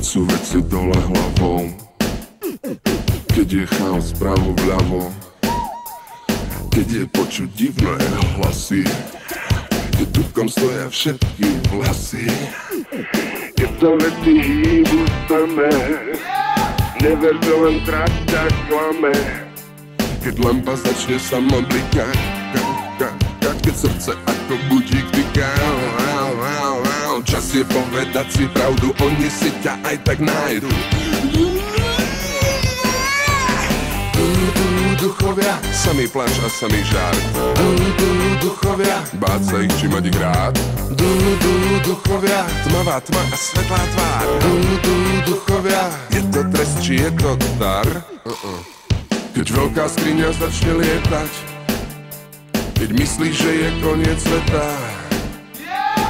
sú veci dole hlavou, keď je chaos spravo vľavo, keď je počuť divné hlasy, keď tukom stoja všetky vlasy. Keď sa veci hýbu samé, never, že len tráťa klame. Keď lampa začne sama blikať, keď srdce ako budík tyká. Čas je povedať si pravdu, oni si ťa aj tak nájdu. Duchovia, samý pláč a samý žár. Duchovia, báť sa ich či mať ich rád. Duchovia, tmavá tma a svetlá tvár. Duchovia, je to trest či je to dar? Keď veľká skriňa začne lietať, keď myslíš, že je koniec sveta,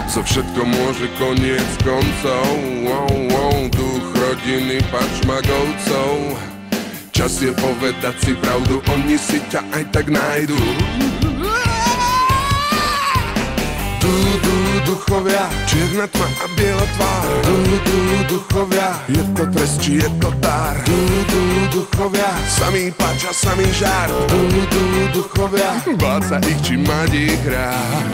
zo všetko môže koniec koncov. Duch rodiny pačmagovcov. Čas je povedať si pravdu, oni si ťa aj tak nájdu. Duchovia, čierna tma a biela tvár. Duchovia, je to trest či je to dar? Duchovia, samý páč a samý žár. Duchovia, báť sa ich či mať ich rád.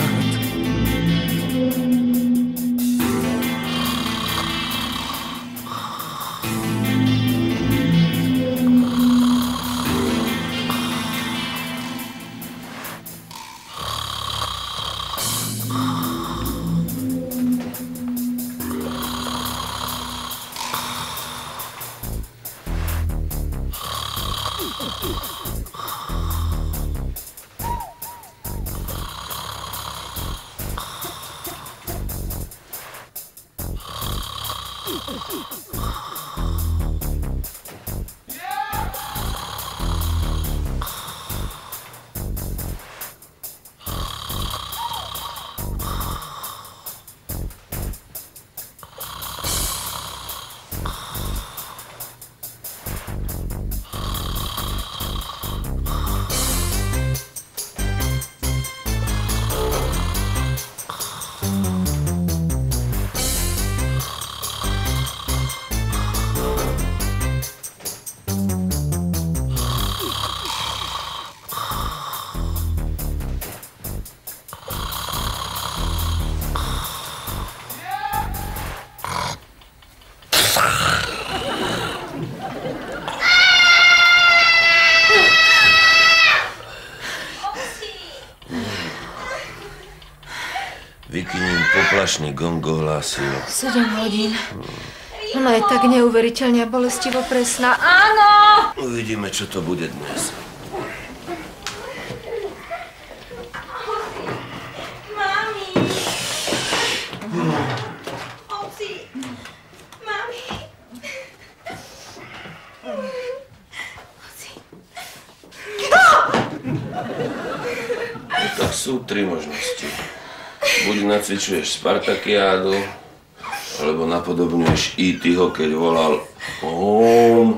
Vykyním poplašný gong ohlásil. 7 hodín. Ona je tak neuveriteľne bolestivo presná. Áno! Uvidíme, čo to bude dnes. Mami! Oci! Mami! Oci! Tak sú 3 možnosti. Buď nacvičuješ Spartakiádu, alebo napodobňuješ E.T.ho, keď volal Om,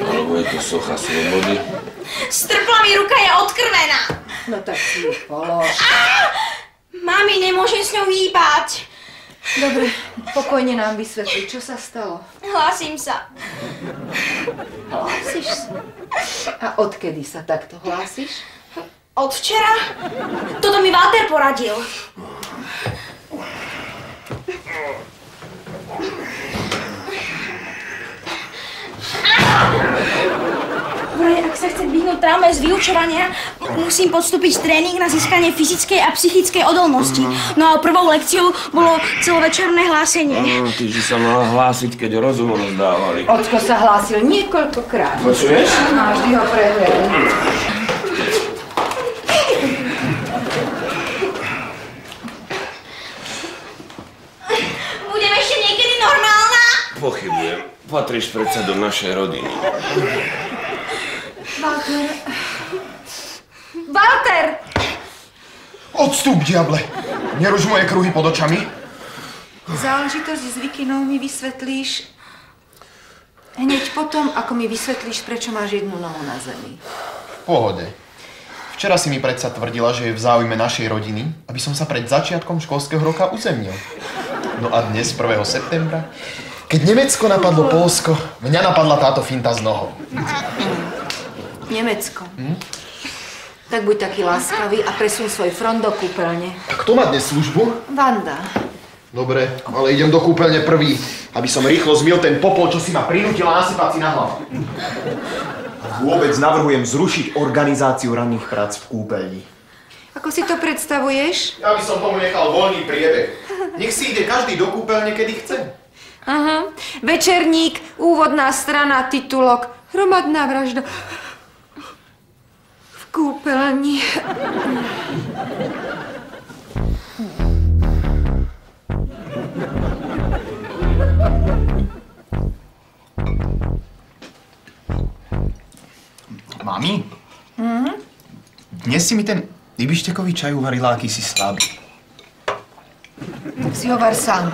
alebo je to socha slobody. Strpla mi ruka, je odkrvená! No tak si ju polož. Mami, nemôžem s ňou hýbať. Dobre, pokojne nám vysvetli, čo sa stalo. Hlasím sa. Hlásiš sa? A odkedy sa takto hlásiš? Od včera? Toto mi Walter poradil. Vraj, ak sa chce vyhnúť traume z vyučovania, musím podstúpiť tréning na získanie fyzickej a psychickej odolnosti. No a prvou lekciou bolo celovečerné hlásenie. Ty si sa mala hlásiť, keď rozum rozdávali. Ocko sa hlásil niekoľkokrát. Počuješ? A vždy ho prehľadil. Budem ešte niekedy normálna? Pochybujem. Patríš predsa do našej rodiny. Walter! Walter! Odstup, diable! Neruž moje kruhy pod očami. Záležitosť s Vikinou mi vysvetlíš hneď potom, ako mi vysvetlíš, prečo máš jednu nohu na zemi. V pohode. Včera si mi predsa tvrdila, že je v záujme našej rodiny, aby som sa pred začiatkom školského roka uzemnil. No a dnes, 1. septembra, Keď Nemecko napadlo Poľsko, mňa napadla táto finta s nohou. Nemecko. Tak buď taký láskavý a presuň svoj front do kúpeľne. A kto má dnes službu? Vanda. Dobre, ale idem do kúpeľne prvý, aby som rýchlo zmil ten popol, čo si ma prinútila nasypať si na hlavu. Vôbec navrhujem zrušiť organizáciu ranných prác v kúpeľni. Ako si to predstavuješ? Ja by som tomu nechal voľný priebeh. Nech si ide každý do kúpeľne, kedy chce. Aha. Večerník, úvodná strana, titulok. Hromadná vražda. V kúpeľni. Mami? Dnes si mi ten ibištekový čaj uvarila akýsi slabý. Tak si hovar sám.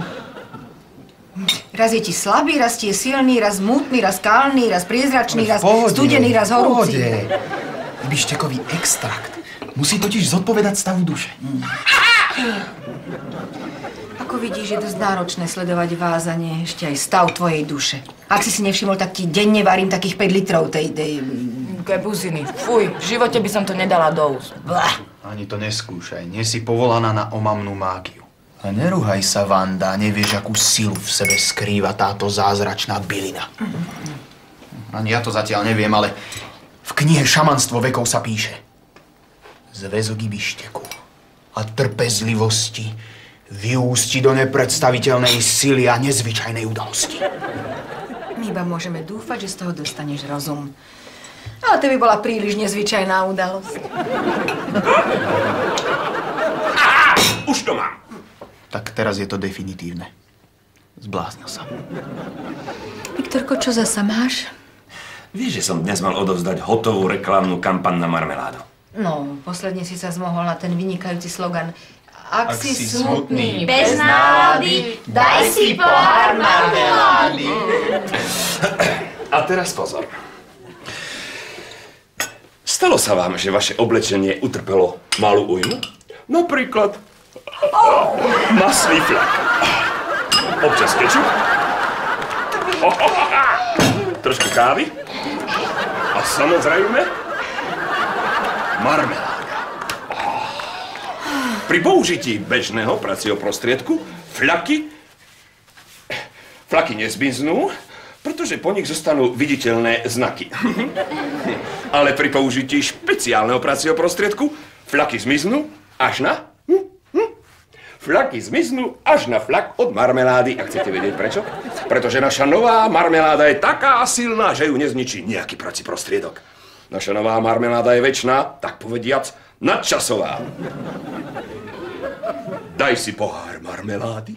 Raz je ti slabý, raz ti je silný, raz mútny, raz kalný, raz priezračný, raz studený, raz horúci. Ibištekový extrakt musí totiž zodpovedať stavu duše. Ako vidíš, je dosť náročné sledovať vázanie, ešte aj stav tvojej duše. Ak si nevšimol, tak ti denne varím takých 5 litrov tej... Gebuziny, fuj, v živote by som to nedala do úst. Ani to neskúšaj, nie si povolaná na omamnú mágiu. A nerúhaj sa, Vanda, nevieš, akú silu v sebe skrýva táto zázračná bylina. Ani ja to zatiaľ neviem, ale v knihe Šamanstvo vekov sa píše: zväzok ibišteku a trpezlivosti vyústi do nepredstaviteľnej sily a nezvyčajnej udalosti. My iba môžeme dúfať, že z toho dostaneš rozum. Ale to by bola príliš nezvyčajná udalosť. Už to mám. Tak teraz je to definitívne. Zbláznil sa. Viktorko, čo zasa máš? Vieš, že som dnes mal odovzdať hotovú reklamnú kampaň na marmeládu? No, posledne si sa zmohol na ten vynikajúci slogan. Ak si smutný, Bez nálady, daj si pohár marmelády. A teraz pozor. Stalo sa vám, že vaše oblečenie utrpelo malú újmu? Napríklad masný flak. Občas kečup. Trošku kávy. A samozrejme marmeláda. Pri použití bežného pracieho prostriedku fľaky nezmiznú, pretože po nich zostanú viditeľné znaky. Ale pri použití špeciálneho pracieho prostriedku fľaky zmiznú až na... Fľaky zmiznú až na flak od marmelády. A chcete vedieť prečo? Pretože naša nová marmeláda je taká silná, že ju nezničí nejaký prací prostriedok. Naša nová marmeláda je večná, tak povediac, nadčasová. Daj si pohár marmelády,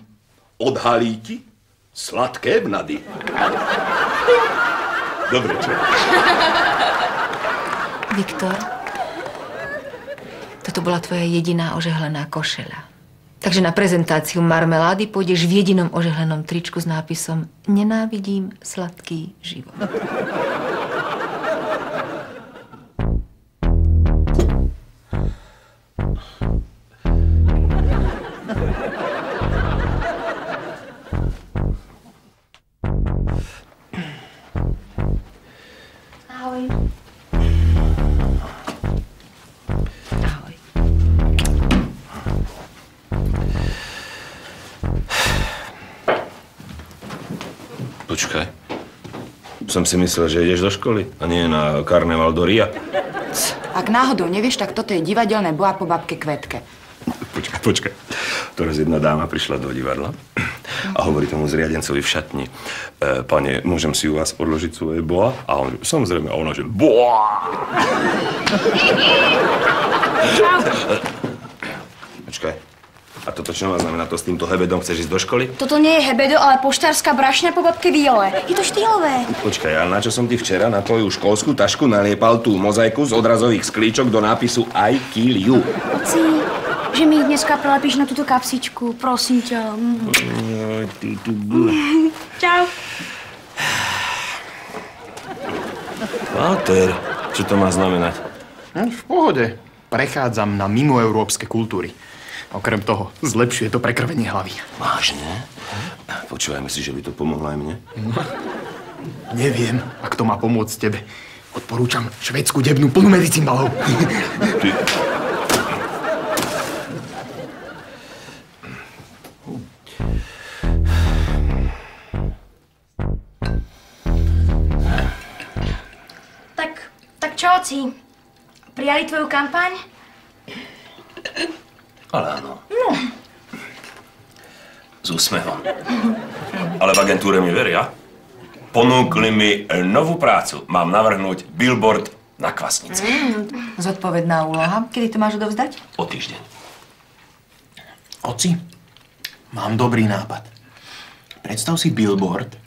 odhalí ti sladké vnady. Dobre, čo? Viktor, toto bola tvoja jediná ožehlená košeľa. Takže na prezentáciu marmelády pôjdeš v jedinom ožehlenom tričku s nápisom Nenávidím sladký život. Ahoj. Ahoj. Počkaj. Som si myslel, že ideš do školy a nie na karneval do Ria. Ak náhodou nevieš, tak toto je divadelné boa po babke Kvetke. Počkaj. Teraz jedna dáma prišla do divadla a hovorí tomu zriadencovi v šatni: pane, môžem si u vás odložiť svoje boa? A on, samozrejme, a ona, že boa! Počkaj. A toto čo má znamená? To s týmto hebedom chceš ísť do školy? Toto nie je hebedo, ale poštárska brašňa po babke Viole. Je to štýlové. Počkaj, ale na čo som ti včera na tvoju školskú tašku naliepal tú mozaiku z odrazových sklíčok do nápisu I kill you? Oci, že mi dneska prelepíš na túto kapsičku, prosím ťa. Čau. Páter, čo to má znamenať? V pohode. Prechádzam na mimoeurópske kultúry. Okrem toho, zlepšuje to prekrvenie hlavy. Vážne? Počúvaj, myslíš, že by to pomohlo aj mne? Neviem, ak to má pomôcť tebe. Odporúčam švédsku debnú plnú medicínbalov. Ty... Tak čo, oci? Prijali tvoju kampaň? Ale áno. No. S úsmevom. Ale v agentúre mi veria. Ponúkli mi novú prácu. Mám navrhnúť billboard na Kvasnici. Zodpovedná úloha. Kedy to máš odovzdať? O týždeň. Oci, mám dobrý nápad. Predstav si billboard,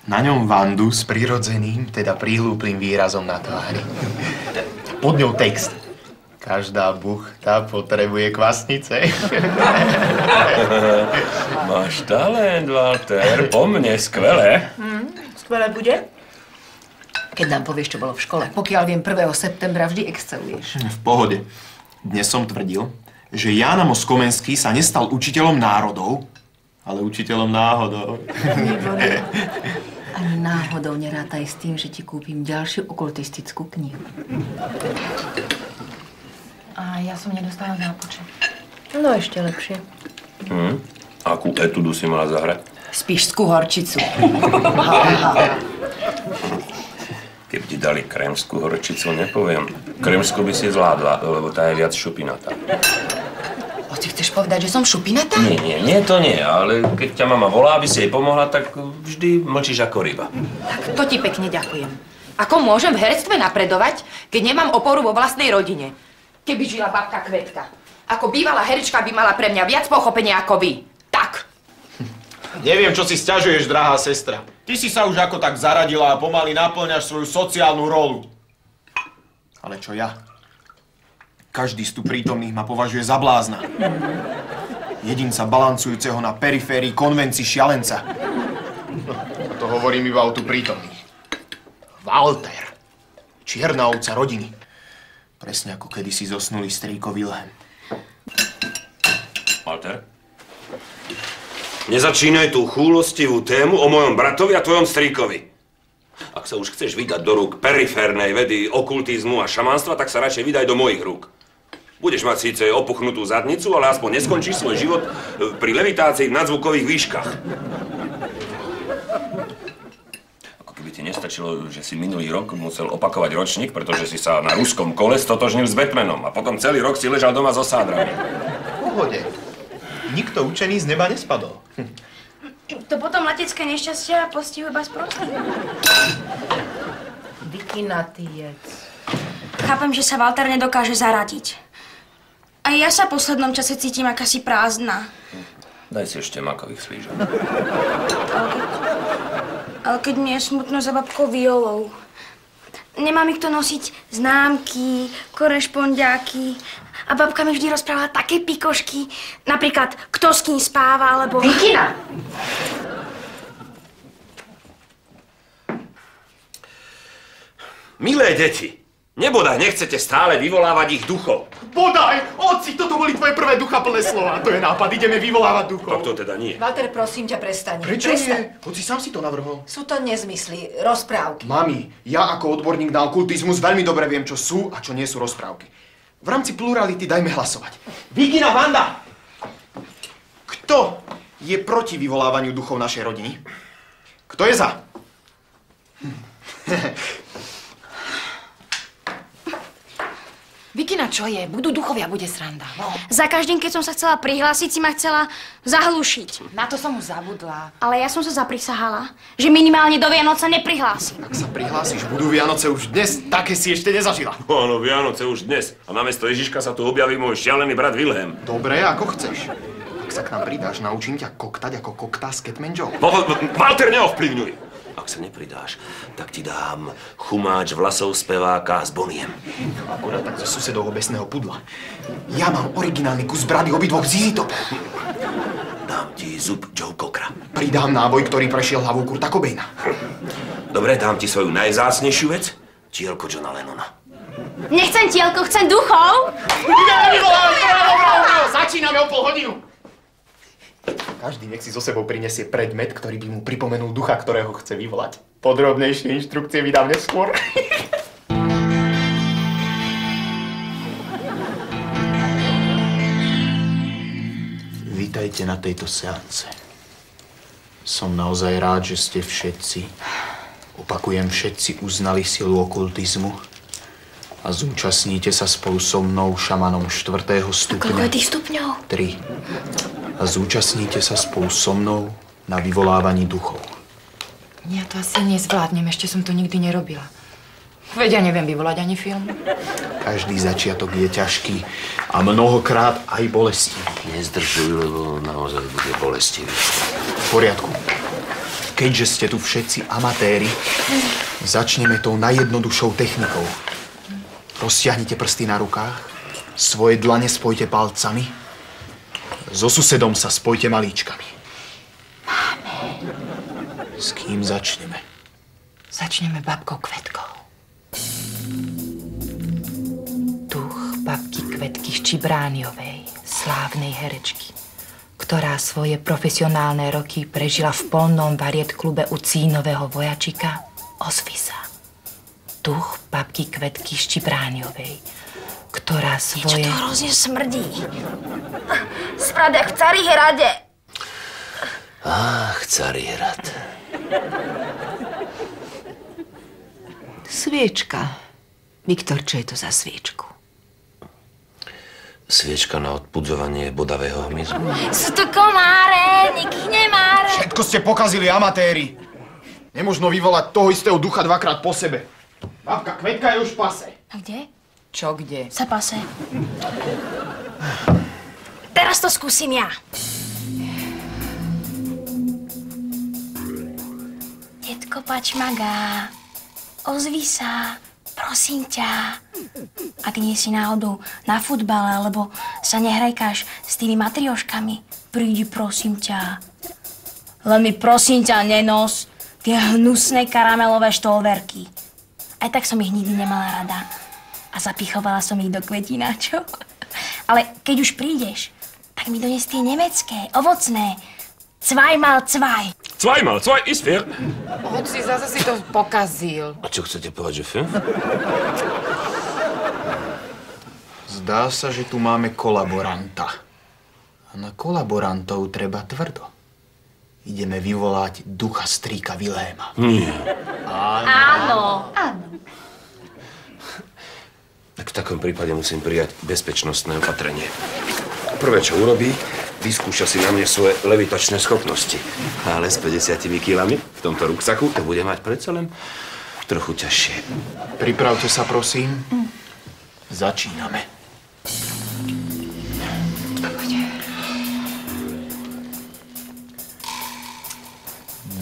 na ňom Vandu s prirodzeným, teda prihlúplým výrazom na tvári. Pod ňou text. Každá buchta potrebuje kvasnice. Máš talent, Walter. Po mne, skvelé. Skvelé bude. Keď nám povieš, čo bolo v škole. Pokiaľ viem, 1. septembra vždy exceluješ. V pohode. Dnes som tvrdil, že Ján Amos Komenský sa nestal učiteľom národov, ale učiteľom náhodou. Výborné. Ani náhodou nerátaj s tým, že ti kúpim ďalšiu okultistickú knihu. A ja som nedostala zápočet. No ešte lepšie. Akú etudu si mala zahrať? Spišskú horčicu. Keby ti dali krémskú horčicu, nepoviem. Krémsku by si zvládla, lebo tá je viac šupinatá. Oci, chceš povedať, že som šupinatá? Nie, to nie, ale keď ťa mama volá, aby si jej pomohla, tak vždy mlčíš ako ryba. Tak to ti pekne ďakujem. Ako môžem v herectve napredovať, keď nemám oporu vo vlastnej rodine? Keby žila babka Kvetka. Ako bývalá herečka by mala pre mňa viac pochopenia ako vy. Tak. Neviem, čo si sťažuješ, drahá sestra. Ty si sa už ako tak zaradila a pomaly naplňaš svoju sociálnu rolu. Ale čo ja? Každý z tu prítomných ma považuje za blázna. Jedinca balancujúceho na periférii konvencií šialenca. A to hovorím iba o tu prítomných. Walter. Čierna ovca rodiny. Presne ako kedysi zosnulý strýko Wilhelm. Walter? Nezačínaj tú chúlostivú tému o mojom bratovi a tvojom strýkovi. Ak sa už chceš vydať do rúk periférnej vedy, okultizmu a šamanstva, tak sa radšej vydaj do mojich rúk. Budeš mať síce opuchnutú zadnicu, ale aspoň neskončíš svoj život pri levitácii v nadzvukových výškach. Ako keby ti nestačilo, že si minulý rok musel opakovať ročník, pretože si sa na ruskom kole stotožnil s Batmanom a potom celý rok si ležal doma so sádrami. V pohode. Nikto učený z neba nespadol. To potom letecké nešťastia postihujú iba sprostí. Vykinatý jec. Chápem, že sa Walter nedokáže zaradiť. A ja sa v poslednom čase cítim akási prázdna. Daj si ešte makových slížok. Ale keď mi je smutno za babkou Violou. Nemám ich to nosiť známky, korešpondiáky. A babka mi vždy rozprávala také pikošky. Napríklad, kto s kým spáva, alebo... Vikina! Milé deti, nebodaj nechcete stále vyvolávať ich duchov. Bodaj! Oci, toto boli tvoje prvé duchaplné slova. To je nápad, ideme vyvolávať duchov. Tak to teda nie. Walter, prosím ťa, prestaň. Prečo nie? Oci, sám si to navrhol. Sú to nezmysly, rozprávky. Mami, ja ako odborník na okultizmus veľmi dobre viem, čo sú a čo nie sú rozprávky. V rámci plurality dajme hlasovať. Vikina, Vanda! Kto je proti vyvolávaniu duchov našej rodiny? Kto je za? Vikina, čo je? Budú duchovia, bude sranda. No. Za každým, keď som sa chcela prihlásiť, si ma chcela zahlušiť. Na to som už zabudla. Ale ja som sa zaprisahala, že minimálne do Vianoc sa neprihlásim. Ak sa prihlásiš, budú Vianoce už dnes, také si ešte nezažila. Áno, Vianoce už dnes. A namiesto Ježiška sa tu objaví môj šialený brat Wilhelm. Dobre, ako chceš. Ak sa k nám pridáš, naučím ťa koktať ako koktá s Catman Joe. Walter, neovplyvňuj. Ak sa nepridáš, tak ti dám chumáč vlasov speváka s Boniem. Akurát tak zo susedovho besného pudla. Ja mám originálny kus brady obidvoch zizitov. Dám ti zub Joe Cockera. Pridám náboj, ktorý prešiel hlavou Kurta Cobaina. Dobre, dám ti svoju najvzácnejšiu vec, tielko Johna Lennona. Nechcem tielko, chcem duchov. Ideme vyvolávať, bravo! Začíname o pol hodinu. Každý nech si so sebou prinesie predmet, ktorý by mu pripomenul ducha, ktorého chce vyvolať. Podrobnejšie inštrukcie vydám neskôr. Vítajte na tejto seance. Som naozaj rád, že ste všetci, opakujem všetci, uznali silu okultizmu a zúčastníte sa spolu so mnou, šamanom 4. stupňa. Koľko je tých stupňov? 3. A zúčastníte sa spolu so mnou na vyvolávaní duchov. Ja to asi nezvládnem, ešte som to nikdy nerobila. Veď ja neviem vyvolať ani film. Každý začiatok je ťažký a mnohokrát aj bolestivý. Nezdržuj, lebo naozaj bude bolestivý. V poriadku. Keďže ste tu všetci amatéri, začneme tou najjednoduchšou technikou. Roztiahnite prsty na rukách, svoje dlane spojte palcami, so susedom sa spojte malíčkami. Máme. S kým začneme? Začneme babkou Kvetkou. Duch babky Kvetky Ščibrániovej, slávnej herečky, ktorá svoje profesionálne roky prežila v polnom bariet klube u Cínového vojačika, ozvi sa. Duch babky Kvetky Ščibrániovej, ktorá svoje... Niečo to hrozne smrdí. Smrad jak v Carihrade. Ach, Carihrad. Sviečka. Viktor, čo je to za sviečku? Sviečka na odpudzovanie bodavého hmyzu. Sú to komáre, nikých nemáre. Všetko ste pokazili, amatéri. Nemožno vyvolať toho istého ducha dvakrát po sebe. Babka Kvetka je už v pase. A kde? Čo kde? Sa pase. Teraz to skúsim ja. Detko Pačmaga, ozvi sa, prosím ťa. Ak nie si náhodou na futbale, alebo sa nehrajkáš s tými matrioškami, prídi, prosím ťa. Len mi prosím ťa nenos tie hnusné karamelové štolverky. Aj tak som ich nikdy nemala rada. A zapichovala som ich do kvetináčov. Ale keď už prídeš, tak mi dones tie nemecké, ovocné. Zweimal zwei. Zweimal zwei ist fair. Hoci zase si to pokazil. A čo chcete povedať, že film? Zdá sa, že tu máme kolaboranta. A na kolaborantov treba tvrdo. Ideme vyvolať ducha strýka Vilhéma. Nie. Áno. Tak v takom prípade musím prijať bezpečnostné opatrenie. Prvé, čo urobí, vyskúša si na mne svoje levitačné schopnosti. Ale s 50 kilami v tomto ruksaku to bude mať predsa len trochu ťažšie. Pripravte sa, prosím. Začíname.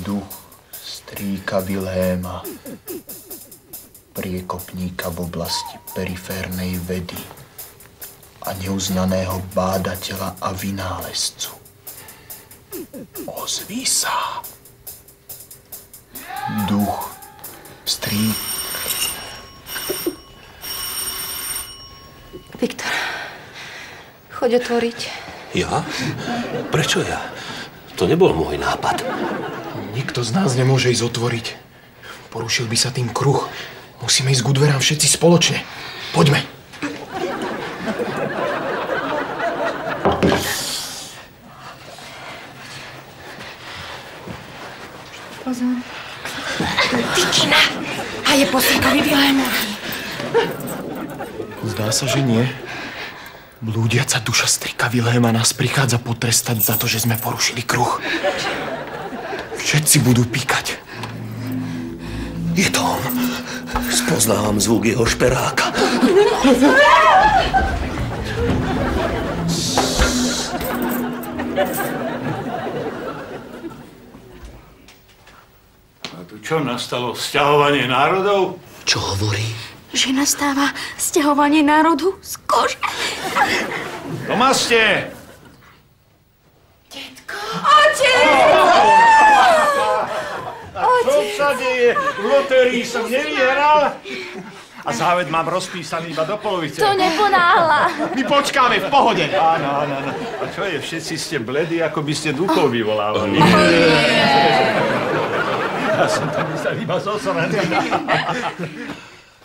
Duch strýka Vilhéma, priekopníka v oblasti periférnej vedy a neuznaného bádateľa a vynálezcu. Ozví sa. Duch strýka... Viktor, choď otvoriť. Ja? Prečo ja? To nebol môj nápad. Nikto z nás nemôže ísť otvoriť. Porušil by sa tým kruh. Musíme ísť k dverám všetci spoločne. Poďme. Pozor. Tykina! A je posýkový Vilhémovi. Zdá sa, že nie. Blúdiaca duša strýka Vilhéma nás prichádza potrestať za to, že sme porušili kruh. Všetci budú píkať. Je to on. Spoznávam zvuk jeho šperáka. A tu čo nastalo? Sťahovanie národov? Čo hovorí? Že nastáva sťahovanie národu z kože. Tomáste! Čo sa deje? V lotérii som nevyhral. A záved mám rozpísaný iba do polovice. To neponáhla. My počkáme, v pohode. Áno. A čo je, všetci ste bledí, ako by ste duchov vyvolávali. Ja som tam myslel iba zosraný.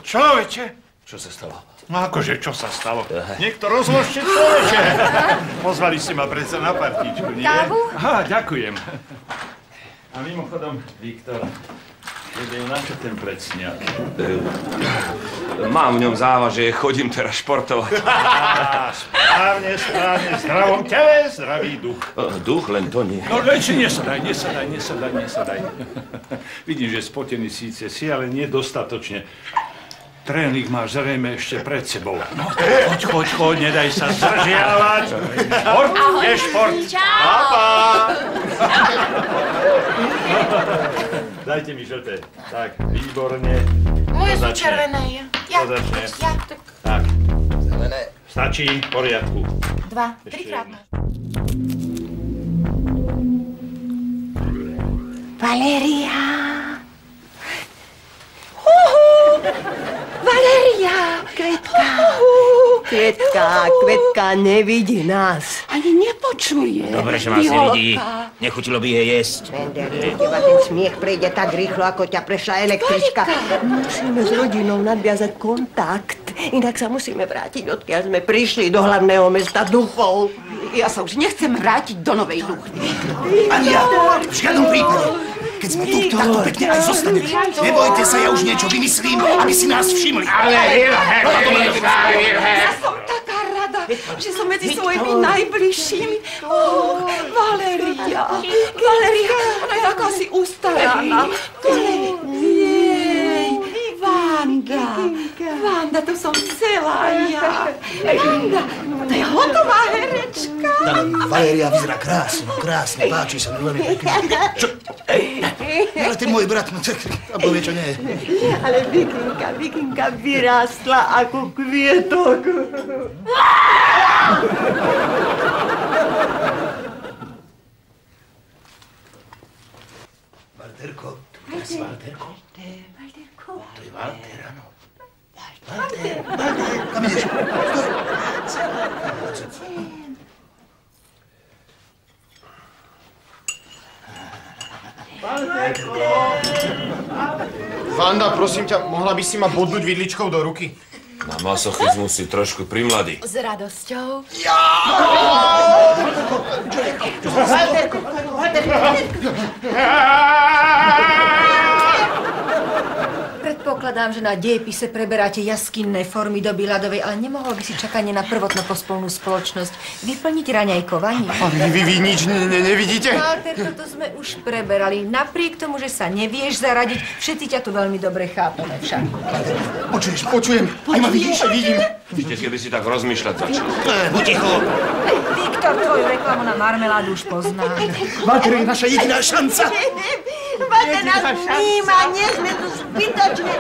Človeče! Čo sa stalo? No akože, čo sa stalo? Niekto rozložte človeče! Pozvali ste ma predsa na partíčku, nie? Kávu? Aha, ďakujem. A mimochodom, Viktor, na čo ten plecňák? Mám v ňom závaže, chodím teraz športovať. Správne, zdravom tele, zdravý duch. Duch, len to nie. No, nesadaj. Vidím, že spotený síce si, ale nedostatočne. Tréning máš zrejme ešte pred sebou. No, choď, nedaj sa zdržiavať. Šport je šport. Papa. Dajte mi žlté. Tak, výborne. Moje sú červené. Ja. Tak. Zelené. Stačí, v poriadku. 2, 3-krát. Valéria! Valéria! Kvetka nevidí nás. Ani nepočuje. Dobre, že vás nevidí. Nechutilo by jej jesť. Vendeli, teba ten smiech prejde tak rýchlo, ako ťa prešla električka. Musíme s rodinou nadviazať kontakt. Inak sa musíme vrátiť, odkiaľ sme prišli do hlavného mesta duchov. Ja sa už nechcem vrátiť do Novej Luchny. Ani ja, v žiadnom prípade. Keď sme tu, tak tu pekne aj zostaneme. Nebojte sa, ja už niečo vymyslím, aby si nás všimli. Ja som taká rada, že som medzi svojimi najbližšími. Valéria, ona je akási ustaraná. Jej, Vanda, to som celá ja. Vanda, to je hotová herečka. Valéria vyzerá krásne, páči sa mi veľmi pekne. Čo? Ale ten môj brat, no tak, alebo niečo nie je. Ale Vikinka vyrástla ako kvietok. Valterko. To je Valter, áno. Valter. Kam ideš? Vanda, prosím ťa, mohla by si ma bodnúť vidličkou do ruky? Na masochizmus si trošku primladý. S radosťou. Valterko. Predpokladám, že na dejepise preberáte jaskinné formy doby ľadovej, ale nemohol by si čakanie na prvotno-pospolnú spoločnosť vyplniť raňajkovaním? Vy nič nevidíte? Walter, toto sme už preberali. Napriek tomu, že sa nevieš zaradiť, všetci ťa tu veľmi dobre chápeme však. Počujem. Aj ma vidíš? Vidím. Ešte kedy si tak rozmýšľať začal. Buď ticho. Viktor, tvoju reklamu na marmeládu už poznám. Walter je naša jediná šanca. Walter nás vníma, nie sme tu zbytočné.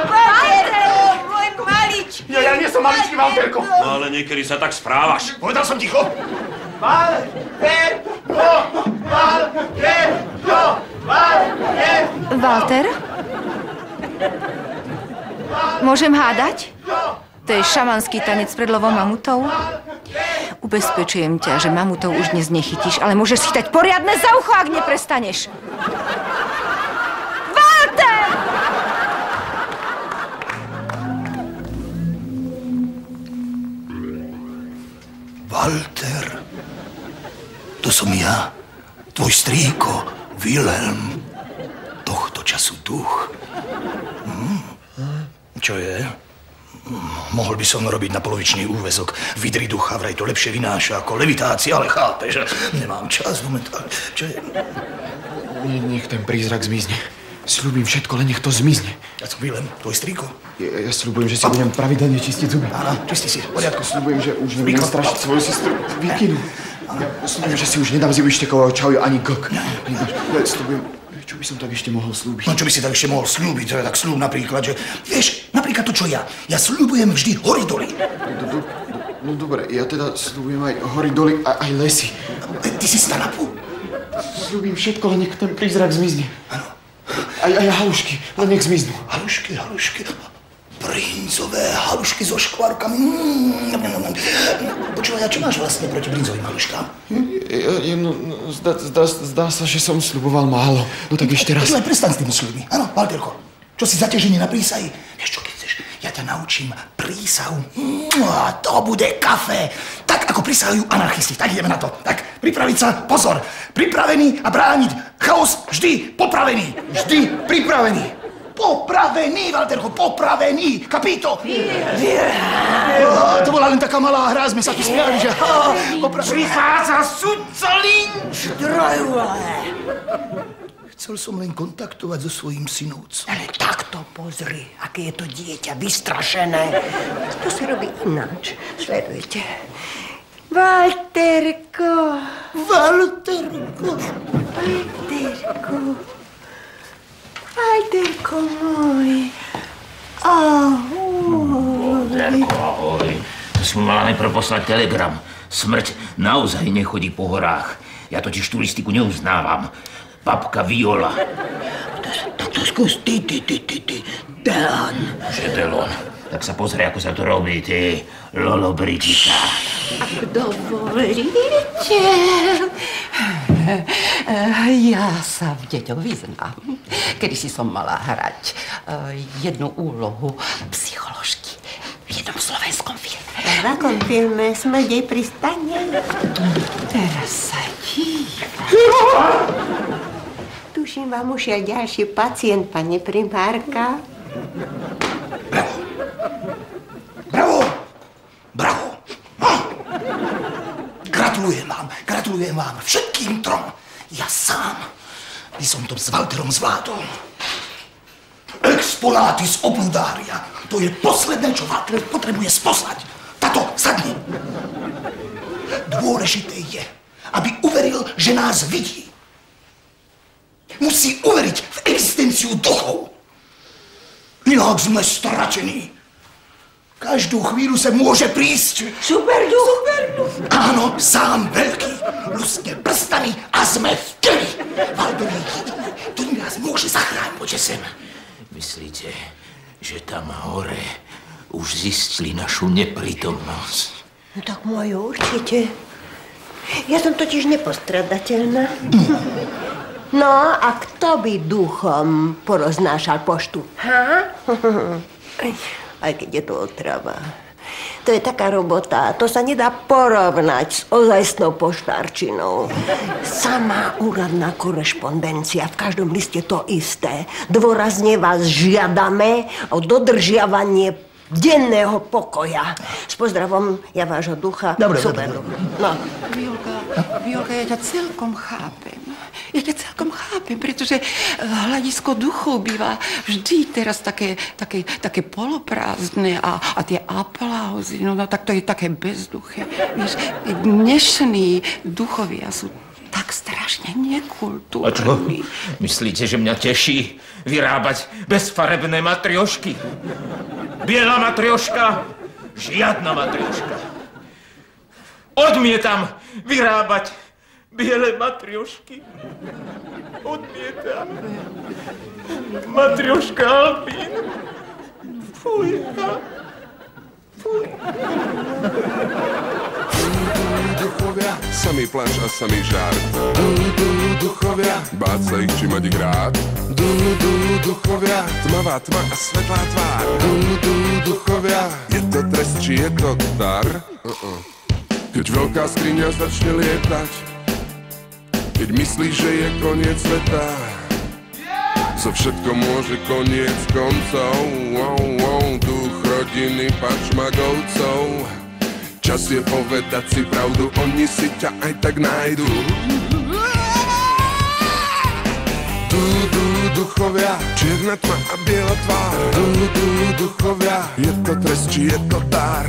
Walterko, môj maličký. Ja nie som maličký, Walterko. No ale niekedy sa tak správaš. Povedal som ticho. Walter? Môžem hádať? To je šamanský tanec pred lovom mamutov? Ubezpečujem ťa, že mamutov už dnes nechytíš, ale môžeš chytať poriadne za ucho, ak neprestaneš. Walter! Walter, to som ja, tvoj strýko, Wilhelm, tohto času duch. Čo je? Mohol by som robiť na polovičný úväzok. Vidry ducha vraj to lepšie vynáša ako levitácia, ale chápeš, nemám čas momentálne. Čo je? Nech ten prízrak zmizne. Sľubím všetko, len nech to zmizne. Ja som Wilhelm, tvoj strýko. Ja sľubujem, že si budem pravidelne čistiť zuby. Áno, čistí si, v poriadku. Sľubujem, že už nebudem strašiť svoju sestru Vikinu. Ja sľubujem, že si už nedám z Ivištekového čaju ani glk. Ja sľubujem, čo by som tak ešte mohol slúbiť? No čo by si tak ešte mohol slúbiť? To je tak sľub napríklad, že... Vieš, napríklad to, čo ja. Ja sľubujem vždy hory doly. No dobre, ja teda sľubujem aj hory doly a aj lesy. Ty si stanapu. Sľubím všetko, len nech ten prízrak zmizne. Áno. Aj halušky, len nech zmiznú. Halušky. Brinzové halušky so škvárkami. Počúvaj, a čo máš vlastne proti brinzovým haluškám? Zdá sa, že som sľuboval málo. No tak ešte raz. Počúvaj, prestaň s tými sľubmi. Áno, Walterko, čo si zaťažený na prísahy? Vieš čo, keď chceš, ja ťa naučím prísahu. To bude kafe. Tak, ako prisahujú anarchisti. Tak ideme na to. Tak, pripraviť sa, pozor. Pripravený a brániť chaos vždy popravený. Vždy pripravený. Popravený, Walterko, popravený, kapito? To bola len taká malá hra, sme sa tu smiali, že... Prichádza sudca Lynch! Drojule! Chcel som len kontaktovať so svojím synovcom. Ale takto pozri, aké je to dieťa vystrašené. To sa robí ináč. Sledujte. Walterko! Walterko! Walterko! Walterko môj. Ahoj. Walterko, ahoj. To si mu mala najprv poslať telegram. Smrť naozaj nechodí po horách. Ja totiž tú listiku neuznávam. Babka Viola. Tak to skús ty. Delon. Že Delon? Tak sa pozri, ako sa to robí, ty Lolo Brigita. Ak dovolíte, ja sa v deťoch vyznám. Kedysi som mala hrať jednu úlohu psycholožky v jednom slovenskom filme. V akom filme? Smrdej pri stane? Teraz sa dívam. Tuším, vám ušiel ďalší pacient, pani primárka. Bravo! Gratulujem vám, všetkým trom. Ja sám by som to s Walterom zvládol. Exponáty z obludária. To je posledné, čo Walter potrebuje spoznať. Tato, sadni. Dôležité je, aby uveril, že nás vidí. Musí uveriť v existenciu duchov. Inak sme stračení. Každú chvíľu sa môže prísť. Superduch? Áno, sám veľký. Luskne prstami a sme v teli. Walter je jediný, ktorý nás môže zachrániť. Poďte sem. Myslíte, že tam hore už zistili našu neprítomnosť? No tak moju určite. Ja som totiž nepostradateľná. No a kto by duchom poroznášal poštu? Ha? Aj keď je to otrava. To je taká robota, to sa nedá porovnať s ozajstnou poštárčinou. Samá úradná korešpondencia, v každom liste to isté. Dôrazne vás žiadame o dodržiavanie denného pokoja. S pozdravom, ja vášho ducha. Dobre. No. Violka, ja ťa celkom chápem. Pretože hľadisko duchov býva vždy teraz také poloprázdne a tie aplauzy, no tak to je také bezduché. Vieš, dnešní duchovia sú tak strašne nekultúrni. A čo? Myslíte, že mňa teší vyrábať bezfarebné matriošky? Biela matrioška, žiadna matrioška. Odmietam vyrábať biele matriošky. Odmietam. Matrioška Albín. Fujka. Duchovia, samý pláč a samý žár. Duchovia, báť sa ich či mať ich rád. Duchovia, tmavá tma a svetlá tvár. Duchovia, je to trest či je to dar? Keď veľká skriňa začne lietať, keď myslíš, že je koniec sveta, so všetko môže koniec koncov. Duch rodiny pačmagovcov, čas je povedať si pravdu, oni si ťa aj tak nájdu. Duchovia, čierna tma a biela tvár. Duchovia, je to trest či je to dar?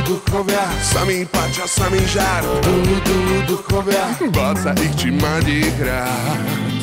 Duchovia, samý plač a samý žár. Duchovia, báť sa ich či mať ich rád.